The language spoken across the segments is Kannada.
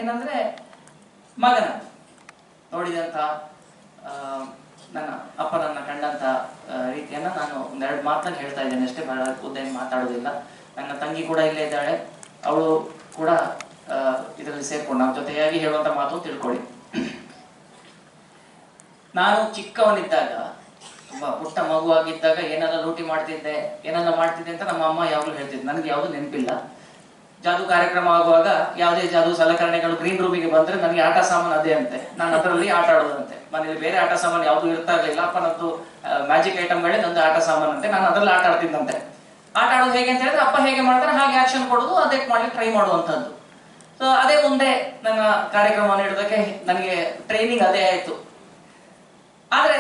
ಏನಂದ್ರೆ ಮಗನ ನೋಡಿದಂತ ನನ್ನ ಅಪ್ಪನನ್ನ ಕಂಡಂತ ರೀತಿಯನ್ನ ನಾನು ಒಂದೆರಡು ಮಾತನ್ನ ಹೇಳ್ತಾ ಇದ್ದೇನೆ ಅಷ್ಟೇ, ಬಹಳ ಉದ್ದೇಶ ಮಾತಾಡೋದಿಲ್ಲ. ನನ್ನ ತಂಗಿ ಕೂಡ ಇಲ್ಲೇ ಇದ್ದಾಳೆ, ಅವಳು ಕೂಡ ಇದರಲ್ಲಿ ಸೇರ್ಕೊಂಡು ನಮ್ಮ ಜೊತೆಯಾಗಿ ಹೇಳುವಂತ ಮಾತು ತಿಳ್ಕೊಳ್ಳಿ. ನಾನು ಚಿಕ್ಕವನಿದ್ದಾಗ, ತುಂಬಾ ಪುಟ್ಟ ಮಗುವಾಗಿದ್ದಾಗ ಏನೆಲ್ಲ ಲೂಟಿ ಮಾಡ್ತಿದ್ದೆ, ಏನೆಲ್ಲ ಮಾಡ್ತಿದ್ದೆ ಅಂತ ನಮ್ಮ ಅಮ್ಮ ಯಾವಾಗಲೂ ಹೇಳ್ತಿದ್ದೆ. ನನಗೆ ಯಾವುದು ನೆನಪಿಲ್ಲ. ಜಾದೂ ಕಾರ್ಯಕ್ರಮ ಆಗುವಾಗ ಯಾವುದೇ ಜಾದೂ ಸಲಕರಣೆಗಳು ಗ್ರೀನ್ ರೂಮಿಗೆ ಬಂದ್ರೆ ನನಗೆ ಆಟ ಸಾಮಾನು ಅದೇ ಅಂತೆ, ನಾನು ಅದರಲ್ಲಿ ಆಟ ಆಡೋದಂತೆ. ಮನೇಲಿ ಬೇರೆ ಆಟ ಸಾಮಾನು ಯಾವುದು ಇರ್ತಾ ಇರಲಿಲ್ಲ. ಅಪ್ಪನದ್ದು ಮ್ಯಾಜಿಕ್ ಐಟಮ್ಗಳೇ ನಂದು ಆಟ ಸಾಮಾನು ಅಂತೆ, ನಾನು ಅದರಲ್ಲಿ ಆಟ ಆಡ್ತಿದ್ದಂತೆ. ಆಟ ಆಡೋದು ಹೇಗೆ ಅಂತ ಹೇಳಿದ್ರೆ ಅಪ್ಪ ಹೇಗೆ ಮಾಡ್ತಾರೆ ಹಾಗೆ ಆಕ್ಷನ್ ಕೊಡೋದು, ಅದೇ ಮಾಡ್ಲಿಕ್ಕೆ ಟ್ರೈ ಮಾಡುವಂಥದ್ದು. ಸೊ ಅದೇ ಮುಂದೆ ನನ್ನ ಕಾರ್ಯಕ್ರಮವನ್ನು ಇಡೋದಕ್ಕೆ ನನಗೆ ಟ್ರೈನಿಂಗ್ ಅದೇ ಆಯ್ತು. ಆದ್ರೆ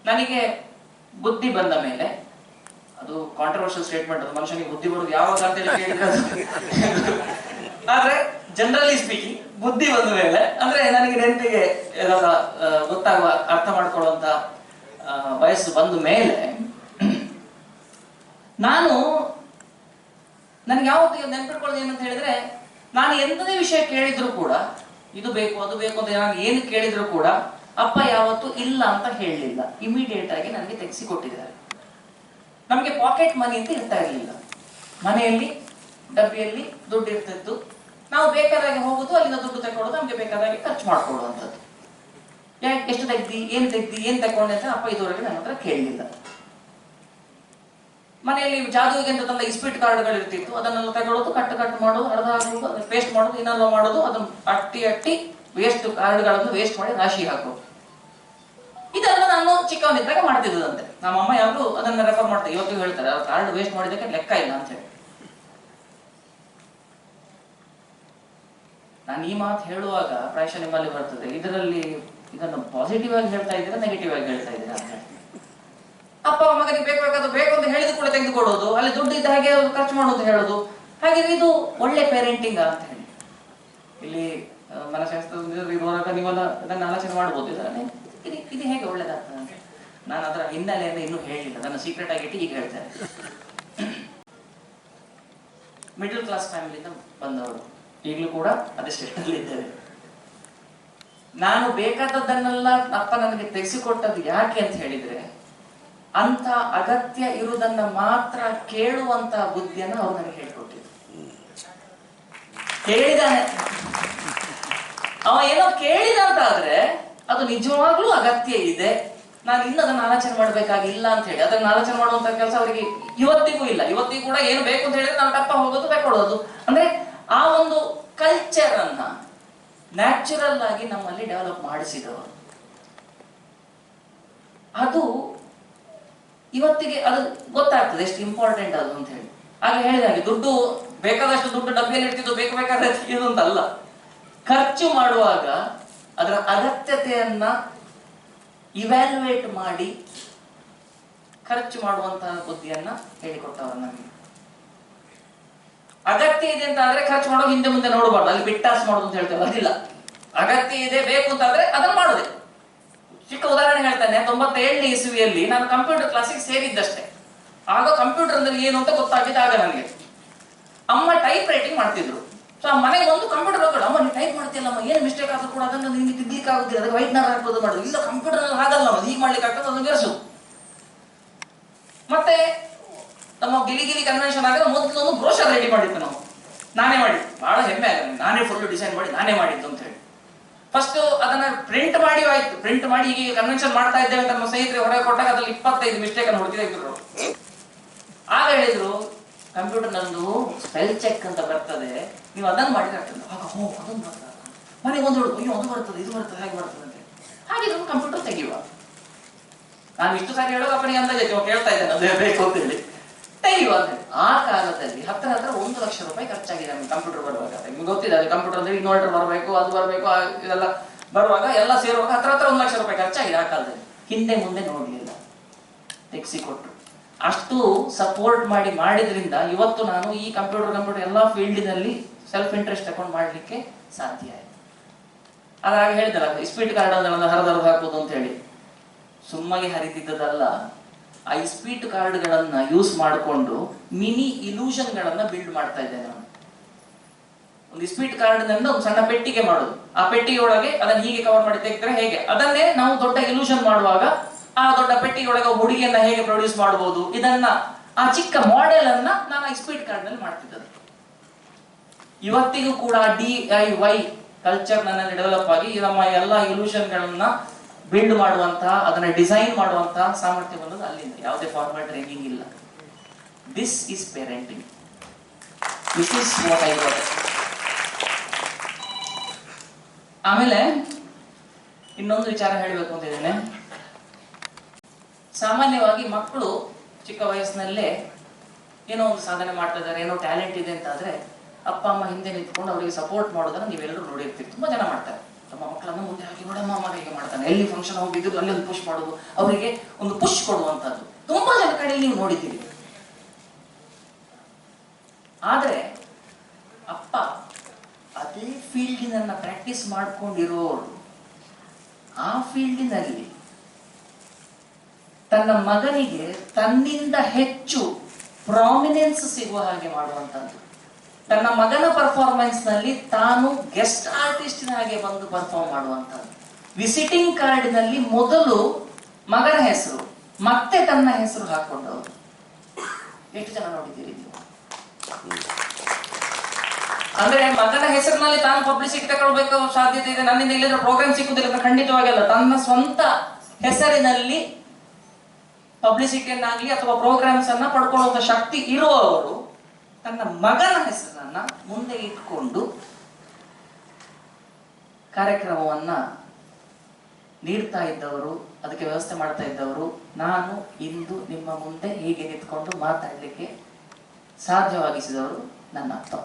ನನಗೆ ಬುದ್ಧಿ ಬಂದ ಮೇಲೆ, ಅದು ಕಾಂಟ್ರವರ್ಷಿಯಲ್ ಸ್ಟೇಟ್ಮೆಂಟ್, ಅದು ಮನುಷ್ಯನಿಗೆ ಬುದ್ಧಿ ಬರೋದು ಯಾವಾಗ ಅಂತ ಹೇಳಿ ಕೇಳಿದ್ರೆ, ಆದ್ರೆ ಜನರಲಿ ಸ್ಪೀಕಿಂಗ್ ಬುದ್ಧಿ ಬಂದ ಮೇಲೆ ಅಂದ್ರೆ ನನಗೆ ನೆನಪಿಗೆ ಗೊತ್ತಾಗುವ ಅರ್ಥ ಮಾಡ್ಕೊಳ್ಳುವಂತ ವಯಸ್ಸು ಬಂದ ಮೇಲೆ ನನಗೆ ಯಾವತ್ತು ನೆನ್ಪಿಟ್ಕೊಳ್ಳೋದು ಏನಂತ ಹೇಳಿದ್ರೆ, ನಾನು ಎಂತದೇ ವಿಷಯ ಕೇಳಿದ್ರು ಕೂಡ ಇದು ಬೇಕು ಅದು ಬೇಕು ಅಂತ ನಾನು ಏನು ಕೇಳಿದ್ರು ಕೂಡ ಅಪ್ಪ ಯಾವತ್ತು ಇಲ್ಲ ಅಂತ ಹೇಳಲಿಲ್ಲ. ಇಮಿಡಿಯೇಟ್ ಆಗಿ ನನಗೆ ತೆಗೆಸಿ ಕೊಟ್ಟಿದ್ದಾರೆ. ನಮಗೆ ಪಾಕೆಟ್ ಮನಿ ಅಂತ ಇರ್ತಾ ಇರಲಿಲ್ಲ. ಮನೆಯಲ್ಲಿ ಡಬ್ಬಿಯಲ್ಲಿ ದುಡ್ಡು ಇರ್ತಿತ್ತು, ನಾವು ಬೇಕಾದಾಗೆ ಹೋಗುದು, ಅಲ್ಲಿಂದ ದುಡ್ಡು ತಗೊಳ್ಳೋದು, ನಮ್ಗೆ ಬೇಕಾದಾಗೆ ಖರ್ಚು ಮಾಡ್ಕೊಳ್ಳುವಂಥದ್ದು. ಎಷ್ಟು ತೆಗ್ದಿ ಏನ್ ತಗೊಂಡೆ ಅಂತ ಅಪ್ಪ ಇದುವರೆಗೆ ನನ್ನ ಹತ್ರ ಕೇಳಲಿಲ್ಲ. ಮನೆಯಲ್ಲಿ ಜಾದುವಿಗೆ ಅಂತ ತಂದ ಇಸ್ಪೀಟ್ ಕಾರ್ಡ್ಗಳು ಇರ್ತಿತ್ತು, ಅದನ್ನೆಲ್ಲ ತಗೊಳ್ಳೋದು, ಕಟ್ಟು ಮಾಡೋದು, ಹರಿದು ಹಾಕೋದು, ಅದನ್ನ ಪೇಸ್ಟ್ ಮಾಡೋದು, ಇನ್ನೆಲ್ಲ ಮಾಡೋದು, ಅದನ್ನ ಅಟ್ಟಿ ವೇಸ್ಟ್ ಕಾರ್ಡ್ಗಳನ್ನು ವೇಸ್ಟ್ ಮಾಡಿ ರಾಶಿ ಹಾಕೋದು. ಇದೆಲ್ಲ ನಾನು ಚಿಕ್ಕವನಿದ್ದಾಗ ಮಾಡ್ತಿದ್ದಂತೆ. ನಮ್ಮಮ್ಮ ಯಾರು ಅದನ್ನ ರೆಫರ್ ಮಾಡ್ತಾರೆ, ಇವತ್ತು ಹೇಳ್ತಾರೆ ಕಾರ್ಡ್ ವೇಸ್ಟ್ ಮಾಡಿದಕ್ಕೆ ಲೆಕ್ಕ ಇಲ್ಲ ಅಂತ ಹೇಳಿ. ನಾನು ಈ ಮಾತು ಹೇಳುವಾಗ ಪ್ರಾಯಶಃ ನಿಮ್ಮಲ್ಲಿ ಬರ್ತದೆ, ಇದನ್ನು ಪಾಸಿಟಿವ್ ಆಗಿ ಹೇಳ್ತಾ ಇದ್ದೀರಾ ನೆಗೆಟಿವ್ ಆಗಿ ಹೇಳ್ತಾ ಇದ್ದೀರಾ ಅಂತ ಹೇಳಿ. ಅಪ್ಪ ಮಗನಿಗೆ ಬೇಕಾದ ಬೇಕು ಅಂತ ಹೇಳಿದ ಕೂಡ ತೆಗೆದುಕೊಡೋದು, ಅಲ್ಲಿ ದುಡ್ಡು ಇದ್ದ ಹಾಗೆ ಖರ್ಚು ಮಾಡೋದು ಹೇಳೋದು, ಹಾಗೆ ಇದು ಒಳ್ಳೆ ಪೇರೆಂಟಿಂಗ್ ಅಂತ ಹೇಳಿ. ಇಲ್ಲಿ ಮನಶಾಸ್ತ್ರ ಇರುವಾಗ ನೀವೆಲ್ಲ ಅದನ್ನ ಆಲೋಚನೆ ಮಾಡ್ಬೋದು, ಇದು ಹೇಗೆ ಒಳ್ಳೇದಾಗ್ತದೆ ಅಂತ. ನಾನು ಅದರ ಹಿನ್ನೆಲೆಯನ್ನು ಇನ್ನೂ ಹೇಳಿಲ್ಲ, ನನ್ನ ಸೀಕ್ರೆಟ್ ಆಗಿಟ್ಟು ಈಗ ಹೇಳ್ತೇನೆ. ಮಿಡಲ್ ಕ್ಲಾಸ್ ಫ್ಯಾಮಿಲಿಯಿಂದ ಬಂದವರು, ಈಗಲೂ ಕೂಡ ಅದೇ ಸ್ಟೇಟಲ್ಲಿ ಇದ್ದೇವೆ. ನಾನು ಬೇಕಾದದ್ದನ್ನೆಲ್ಲ ಅಪ್ಪ ನನಗೆ ತೆಗೆಸಿಕೊಟ್ಟದ್ದು ಯಾಕೆ ಅಂತ ಹೇಳಿದ್ರೆ, ಅಂತ ಅಗತ್ಯ ಇರುವುದನ್ನ ಮಾತ್ರ ಕೇಳುವಂತ ಬುದ್ಧಿಯನ್ನ ಅವ್ರು ನನಗೆ ಹೇಳ್ಕೊಟ್ಟಿದ್ರು. ಕೇಳಿದಾನೆ, ಅವ ಏನೋ ಕೇಳಿದ ಅಂತ ಆದ್ರೆ ಅದು ನಿಜವಾಗ್ಲೂ ಅಗತ್ಯ ಇದೆ, ನಾನು ಇನ್ನು ಅದನ್ನ ಆಲೋಚನೆ ಮಾಡ್ಬೇಕಾಗಿಲ್ಲ ಅಂತ ಹೇಳಿ ಅದನ್ನ ಆಲೋಚನೆ ಮಾಡುವಂತ ಕೆಲಸ ಅವರಿಗೆ ಇವತ್ತಿಗೂ ಇಲ್ಲ. ಇವತ್ತಿಗೂ ಕೂಡ ಏನು ಬೇಕು ಅಂತ ಹೇಳಿದ್ರೆ ನಾನು ಕಪ್ಪ ಹೋಗೋದು ತಗೊಳ್ಳೋದು, ಅಂದ್ರೆ ಆ ಒಂದು ಕಲ್ಚರ್ ಅನ್ನ ನ್ಯಾಚುರಲ್ ಆಗಿ ನಮ್ಮಲ್ಲಿ ಡೆವಲಪ್ ಮಾಡಿಸಿದವರು. ಅದು ಇವತ್ತಿಗೆ ಅದು ಗೊತ್ತಾಗ್ತದೆ ಎಷ್ಟು ಇಂಪಾರ್ಟೆಂಟ್ ಅದು ಅಂತ ಹೇಳಿ. ಹಾಗೆ ಹೇಳಿದಾಗೆ ದುಡ್ಡು ಬೇಕಾದಷ್ಟು ದುಡ್ಡು ಡಬ್ಬಿಯಲ್ಲಿ ಇರ್ತಿದ್ದು ಬೇಕಾದ್ರೆ ಇದು ಅಂತಲ್ಲ, ಖರ್ಚು ಮಾಡುವಾಗ ಅದರ ಅಗತ್ಯತೆಯನ್ನ ಇವ್ಯಾಲ್ಯುಯೇಟ್ ಮಾಡಿ ಖರ್ಚು ಮಾಡುವಂತಹ ಬುದ್ಧಿಯನ್ನ ಹೇಳಿಕೊಟ್ಟವರು ನಮಗೆ. ಅಗತ್ಯ ಇದೆ ಅಂತ ಆದ್ರೆ ಖರ್ಚು ಮಾಡೋ ಹಿಂದೆ ಮುಂದೆ ನೋಡಬಾರ್ದು, ಅಲ್ಲಿ ಬಿಟ್ಟಾಸ್ ಮಾಡೋದು ಅಂತ ಹೇಳ್ತೇವೆ, ಅದಿಲ್ಲ. ಅಗತ್ಯ ಇದೆ ಬೇಕು ಅಂತ ಆದ್ರೆ ಅದನ್ನ ಮಾಡೋದೆ. ಚಿಕ್ಕ ಉದಾಹರಣೆ ಹೇಳ್ತಾನೆ, 97ನೇ ಇಸುವಿಯಲ್ಲಿ ನಾನು ಕಂಪ್ಯೂಟರ್ ಕ್ಲಾಸಿಗೆ ಸೇರಿದ್ದಷ್ಟೇ. ಆಗ ಕಂಪ್ಯೂಟರ್ ಅಂದ್ರೆ ಏನು ಅಂತ ಗೊತ್ತಾಗಿದ್ದು ಆಗ ನನಗೆ. ಅಮ್ಮ ಟೈಪ್ ರೈಟಿಂಗ್ ಮಾಡ್ತಿದ್ರು. ಸೊ ಮನೆಗೆ ಒಂದು ಕಂಪ್ಯೂಟರ್ ಹೋಗೋಣ, ಅಮ್ಮ ನೀವು ಟೈಪ್ ಮಾಡ್ತಿಲ್ಲಮ್ಮ, ಏನು ಮಿಸ್ಟೇಕ್ ಆದ್ರೂ ಕೂಡ ಅದನ್ನು ನಿಮಗೆ ತಿದ್ದಲಿಕ್ಕೆ ಆಗುದಿಲ್ಲ, ಅದಕ್ಕೆ ವೈಟ್ನರ್ ಹಾಕೋದು ಮಾಡೋದು, ಇಲ್ಲ ಕಂಪ್ಯೂಟರ್ ಹಾಗಲ್ಲ ಹೀಗೆ ಮಾಡ್ಲಿಕ್ಕೆ ಆಗ್ತದೆ, ಅದನ್ನು ಬೆರೆಸು. ಮತ್ತೆ ನಮ್ಮ ಗಿಲಿ ಕನ್ವೆನ್ಷನ್ ಆಗ ಮೊದಲು ಒಂದು ಬ್ರೋಷರ್ ರೆಡಿ ಮಾಡಿದ್ದು ನಾವು, ನಾನೇ ಮಾಡಿ, ಬಹಳ ಹೆಮ್ಮೆ ಆಗ ನಾನೇ ಫುಲ್ ಡಿಸೈನ್ ಮಾಡಿ ನಾನೇ ಮಾಡಿದ್ದು ಅಂತ ಹೇಳಿ. ಫಸ್ಟ್ ಅದನ್ನ ಪ್ರಿಂಟ್ ಮಾಡಿ ಆಯ್ತು, ಪ್ರಿಂಟ್ ಮಾಡಿ ಈಗ ಕನ್ವೆನ್ಷನ್ ಮಾಡ್ತಾ ಇದ್ದೇವೆ ಅಂತ ನಮ್ಮ ಸ್ನೇಹಿತರಿಗೆ ಹೊರಗೆ ಕೊಟ್ಟಾಗ ಅದ್ರಲ್ಲಿ 25 ಮಿಸ್ಟೇಕ್ ಅನ್ನು ಹುಡುಕಿದ್ರು. ಆಗ ಹೇಳಿದ್ರು, ಕಂಪ್ಯೂಟರ್ ನಂದು ಸ್ಪೆಲ್ ಚೆಕ್ ಅಂತ ಬರ್ತದೆ, ನೀವು ಅದನ್ನು ಮಾಡಿದ್ರೆ ಆಗ್ತದೆ. ಆಗ ಅದನ್ನು ಬರ್ತದೆ, ಮನೆಗೆ ಒಂದು ಹೇಳುದು, ಅಯ್ಯೋ ಅದು ಬರ್ತದೆ ಇದು ಬರ್ತದೆ ಹಾಗೆ ಬರ್ತದೆ ಅಂತ ಹಾಗೆ ಇದನ್ನು ಕಂಪ್ಯೂಟರ್ ತೆಗೆಯುವ. ನಾನು ಇಷ್ಟು ಸಾರಿ ಹೇಳೋ ಅಪ್ಪನಿಗೆ ಅಂದಾಜು ಕೇಳ್ತಾ ಇದ್ದೇನೆ ಅದೇ ಬೇಕು ಅಂತ ಹೇಳಿ ತೆಗೆಯುವ ಅಂತ ಹೇಳಿ. ಆ ಕಾಲದಲ್ಲಿ ಹತ್ರ 1 ಲಕ್ಷ ರೂಪಾಯಿ ಖರ್ಚಾಗಿದೆ ನಮ್ಗೆ ಕಂಪ್ಯೂಟರ್ ಬರುವಾಗ. ನಿಮ್ಗೆ ಗೊತ್ತಿದೆ ಅದು ಕಂಪ್ಯೂಟರ್ ಅಂದ್ರೆ ಇನ್ವರ್ಟರ್ ಬರಬೇಕು, ಅದು ಬರಬೇಕು, ಇದೆಲ್ಲ ಬರುವಾಗ ಎಲ್ಲ ಸೇರುವಾಗ ಹತ್ರ 1 ಲಕ್ಷ ರೂಪಾಯಿ ಖರ್ಚಾಗಿದೆ ಆ ಕಾಲದಲ್ಲಿ. ಹಿಂದೆ ಮುಂದೆ ನೋಡ್ಲಿಲ್ಲ, ತೆಗೆಸಿಕೊಟ್ರು. ಅಷ್ಟು ಸಪೋರ್ಟ್ ಮಾಡಿದ್ರಿಂದ ಇವತ್ತು ನಾನು ಈ ಕಂಪ್ಯೂಟರ್ ಎಲ್ಲಾ ಫೀಲ್ಡಿನಲ್ಲಿ ಸೆಲ್ಫ್ ಇಂಟ್ರೆಸ್ಟ್ ತಗೊಂಡು ಮಾಡ್ಲಿಕ್ಕೆ ಸಾಧ್ಯ ಆಯ್ತು. ಅದಾಗ ಹೇಳಿದಲ್ಲ, ಸ್ಪೀಡ್ ಕಾರ್ಡ್ಗಳನ್ನು ಹರಿದು ಹಾಕೋದು ಅಂತ ಹೇಳಿ, ಸುಮ್ಮನೆ ಹರಿದಿದ್ದದಲ್ಲ, ಆ ಸ್ಪೀಡ್ ಕಾರ್ಡ್ಗಳನ್ನ ಯೂಸ್ ಮಾಡಿಕೊಂಡು ಮಿನಿ ಇಲ್ಯೂಷನ್ ಗಳನ್ನ ಬಿಲ್ಡ್ ಮಾಡ್ತಾ ಇದ್ದೇನೆ ನಾನು. ಒಂದು ಇಸ್ಪೀಟ್ ಕಾರ್ಡ್ನಿಂದ ಒಂದು ಸಣ್ಣ ಪೆಟ್ಟಿಗೆ ಮಾಡೋದು, ಆ ಪೆಟ್ಟಿಗೆ ಒಳಗೆ ಅದನ್ನ ಹೀಗೆ ಕವರ್ ಮಾಡಿ ತೆಗೆದ್ರೆ ಹೇಗೆ, ಅದನ್ನೇ ನಾವು ದೊಡ್ಡ ಇಲ್ಯೂಷನ್ ಮಾಡುವಾಗ ಆ ದೊಡ್ಡ ಪೆಟ್ಟಿಗೆ ಒಳಗೆ ಹುಡುಗಿಯನ್ನ ಹೇಗೆ ಪ್ರೊಡ್ಯೂಸ್ ಮಾಡಬಹುದು, ಇದನ್ನ ಆ ಚಿಕ್ಕ ಮಾಡೆಲ್ ಅನ್ನ ನಾನು ಇಸ್ಪೀಟ್ ಕಾರ್ಡ್ ನಲ್ಲಿ ಮಾಡ್ತಿದ್ದೆ. ಇವತ್ತಿಗೂ ಕೂಡ DIY ಕಲ್ಚರ್ ನನ್ನಲ್ಲಿ ಡೆವಲಪ್ ಆಗಿ ನಮ್ಮ ಎಲ್ಲಾ ಇಲ್ಯೂಷನ್ ಗಳನ್ನ ಬಿಲ್ಡ್ ಮಾಡುವಂತಹ, ಅದನ್ನ ಡಿಸೈನ್ ಮಾಡುವಂತಹ ಸಾಮರ್ಥ್ಯ ಬಂದದ್ದು ಅಲ್ಲಿಂದ. ಯಾವುದೇ ಫಾರ್ಮಲ್ ಟ್ರೈನಿಂಗ್ ಇಲ್ಲ. This is parenting. This is what I what. ಆಮೇಲೆ ಇನ್ನೊಂದು ವಿಚಾರ ಹೇಳಬೇಕು ಅಂತ ಇದ್ದೇನೆ. ಸಾಮಾನ್ಯವಾಗಿ ಮಕ್ಕಳು ಚಿಕ್ಕ ವಯಸ್ಸಿನಲ್ಲೇ ಏನೋ ಒಂದು ಸಾಧನೆ ಮಾಡ್ತಾ ಇದ್ದಾರೆ, ಏನೋ ಟ್ಯಾಲೆಂಟ್ ಇದೆ ಅಂತ ಆದ್ರೆ ಅಪ್ಪ ಅಮ್ಮ ಹಿಂದೆ ನಿಂತ್ಕೊಂಡು ಅವರಿಗೆ ಸಪೋರ್ಟ್ ಮಾಡೋದನ್ನ ನೀವೆಲ್ಲರೂ ನೋಡಿರ್ತೀರಿ. ತುಂಬಾ ಜನ ಮಾಡ್ತಾರೆ. ತಮ್ಮ ಮಕ್ಕಳನ್ನು ಮುಂದೆ ಹಾಕಿ ನೋಡಮ್ಮ ಮಗ ಹೇಗೆ ಮಾಡ್ತಾನೆ, ಎಲ್ಲಿ ಫಂಕ್ಷನ್ ಹೋಗಿದ್ದು ಅಲ್ಲಿ ಒಂದು ಪುಷ್ ಮಾಡೋದು, ಅವರಿಗೆ ಒಂದು ಪುಷ್ ಕೊಡುವಂತದ್ದು ತುಂಬಾ ಜನ ಕಡೆಯಲ್ಲಿ ನೀವು ನೋಡಿದ್ದೀರಿ. ಆದ್ರೆ ಅಪ್ಪ ಅದೇ ಫೀಲ್ಡಿನನ್ನ ಪ್ರಾಕ್ಟೀಸ್ ಮಾಡ್ಕೊಂಡಿರೋರು ಆ ಫೀಲ್ಡಿನಲ್ಲಿ ತನ್ನ ಮಗನಿಗೆ ತನ್ನಿಂದ ಹೆಚ್ಚು ಪ್ರಾಮಿನೆನ್ಸ್ ಸಿಗುವ ಹಾಗೆ ಮಾಡುವಂತದ್ದು, ತನ್ನ ಮಗನ ಪರ್ಫಾರ್ಮೆನ್ಸ್ ನಲ್ಲಿ ತಾನು ಗೆಸ್ಟ್ ಆರ್ಟಿಸ್ಟ್ ಹಾಗೆ ಬಂದು ಪರ್ಫಾರ್ಮ್ ಮಾಡುವಂತದ್ದು, ವಿಸಿಟಿಂಗ್ ಕಾರ್ಡಿನಲ್ಲಿ ಮೊದಲು ಮಗನ ಹೆಸರು ಮತ್ತೆ ತನ್ನ ಹೆಸರು ಹಾಕೊಂಡವರು ಎಷ್ಟು ಜನ ನೋಡಿದ್ದೀರಿ ನೀವು? ಅಂದ್ರೆ ಮಗನ ಹೆಸರಿನಲ್ಲಿ ತಾನು ಪಬ್ಲಿಸಿಟಿ ತಗೊಳ್ಬೇಕು ಸಾಧ್ಯತೆ ಇದೆ, ನನ್ನಿಂದ ಇಲ್ಲಿದ್ರೆ ಪ್ರೋಗ್ರಾಮ್ ಸಿಕ್ಕುದಿಲ್ಲ ಅಂತ ಖಂಡಿತವಾಗಿಲ್ಲ. ತನ್ನ ಸ್ವಂತ ಹೆಸರಿನಲ್ಲಿ ಪಬ್ಲಿಸಿಟಿಯನ್ನಾಗ್ಲಿ ಅಥವಾ ಪ್ರೋಗ್ರಾಮ್ಸ್ ಅನ್ನ ಪಡ್ಕೊಳ್ಳುವಂತ ಶಕ್ತಿ ಇರುವವರು ತನ್ನ ಮಗನ ಹೆಸರನ್ನ ಮುಂದೆ ಇಟ್ಕೊಂಡು ಕಾರ್ಯಕ್ರಮವನ್ನ ನೀಡ್ತಾ ಇದ್ದವರು, ಅದಕ್ಕೆ ವ್ಯವಸ್ಥೆ ಮಾಡ್ತಾ ಇದ್ದವರು, ನಾನು ಇಂದು ನಿಮ್ಮ ಮುಂದೆ ಹೀಗೆ ನಿಂತ್ಕೊಂಡು ಮಾತಾಡ್ಲಿಕ್ಕೆ ಸಾಧ್ಯವಾಗಿಸಿದವರು ನನ್ನ ಅಪ್ಪ.